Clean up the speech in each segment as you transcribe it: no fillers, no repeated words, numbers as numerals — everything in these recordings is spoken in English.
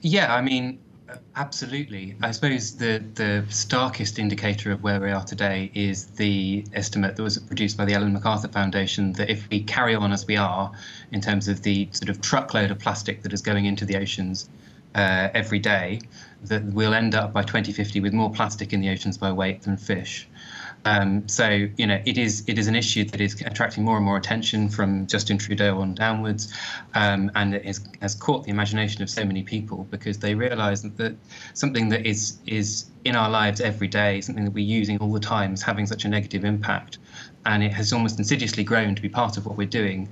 Yeah, I mean, absolutely. I suppose the starkest indicator of where we are today is the estimate that was produced by the Ellen MacArthur Foundation that if we carry on as we are in terms of the sort of truckload of plastic that is going into the oceans every day, that we'll end up by 2050 with more plastic in the oceans by weight than fish. So, it is an issue that is attracting more and more attention from Justin Trudeau on downwards, and it has caught the imagination of so many people because they realise that something that is in our lives every day, something that we're using all the time, is having such a negative impact, and it has almost insidiously grown to be part of what we're doing.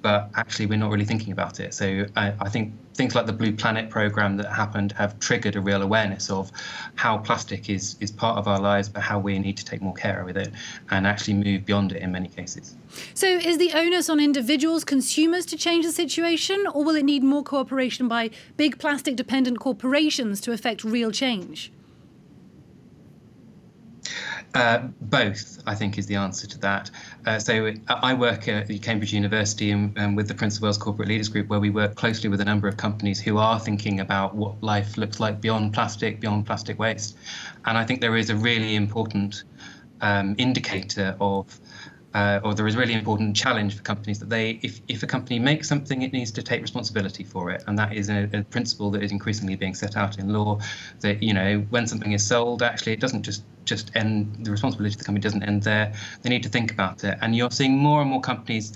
But actually we're not really thinking about it. So I think things like the Blue Planet program that happened have triggered a real awareness of how plastic is part of our lives, but how we need to take more care with it and actually move beyond it in many cases. So is the onus on individuals, consumers, to change the situation, or will it need more cooperation by big plastic-dependent corporations to affect real change? Both, I think, is the answer to that. So I work at Cambridge University and with the Prince of Wales Corporate Leaders Group, where we work closely with a number of companies who are thinking about what life looks like beyond plastic waste. And I think there is a really important indicator of or there is a really important challenge for companies that if a company makes something, it needs to take responsibility for it. And that is a principle that is increasingly being set out in law, that, when something is sold, actually, it doesn't just end, the responsibility of the company doesn't end there. They need to think about it. And you're seeing more and more companies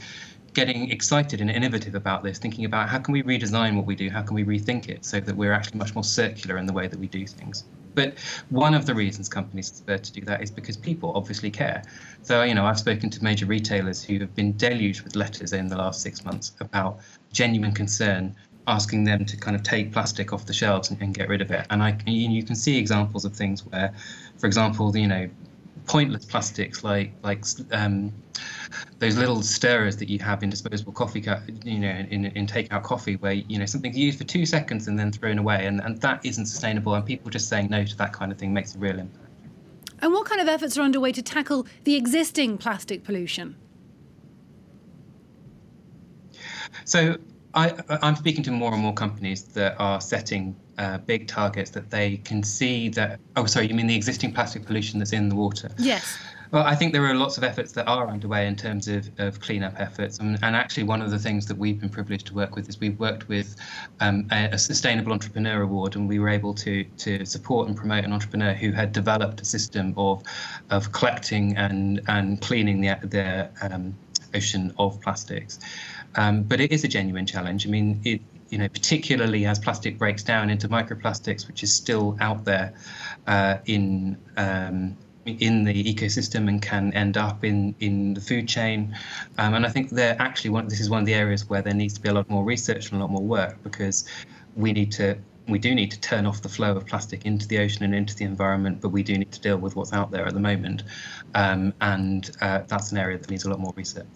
getting excited and innovative about this, thinking about how can we redesign what we do, how can we rethink it so that we're actually much more circular in the way that we do things. But one of the reasons companies prefer to do that is because people obviously care. So, I've spoken to major retailers who have been deluged with letters in the last 6 months about genuine concern, asking them to kind of take plastic off the shelves and get rid of it. And you can see examples of things where, for example, pointless plastics like those little stirrers that you have in disposable coffee cup, in takeout coffee, where something's used for 2 seconds and then thrown away, and that isn't sustainable. And people just saying no to that kind of thing makes a real impact. And what kind of efforts are underway to tackle the existing plastic pollution? So I'm speaking to more and more companies that are setting big targets that they can see that. Oh, sorry, you mean the existing plastic pollution that's in the water? Yes. Well, I think there are lots of efforts that are underway in terms of cleanup efforts. And actually, one of the things that we've been privileged to work with is we've worked with a Sustainable Entrepreneur Award, and we were able to support and promote an entrepreneur who had developed a system of collecting and cleaning the ocean of plastics. But it is a genuine challenge. I mean, particularly as plastic breaks down into microplastics, which is still out there in the ecosystem and can end up in the food chain. And I think this is one of the areas where there needs to be a lot more research and a lot more work, because we do need to turn off the flow of plastic into the ocean and into the environment, but we do need to deal with what's out there at the moment. And that's an area that needs a lot more research.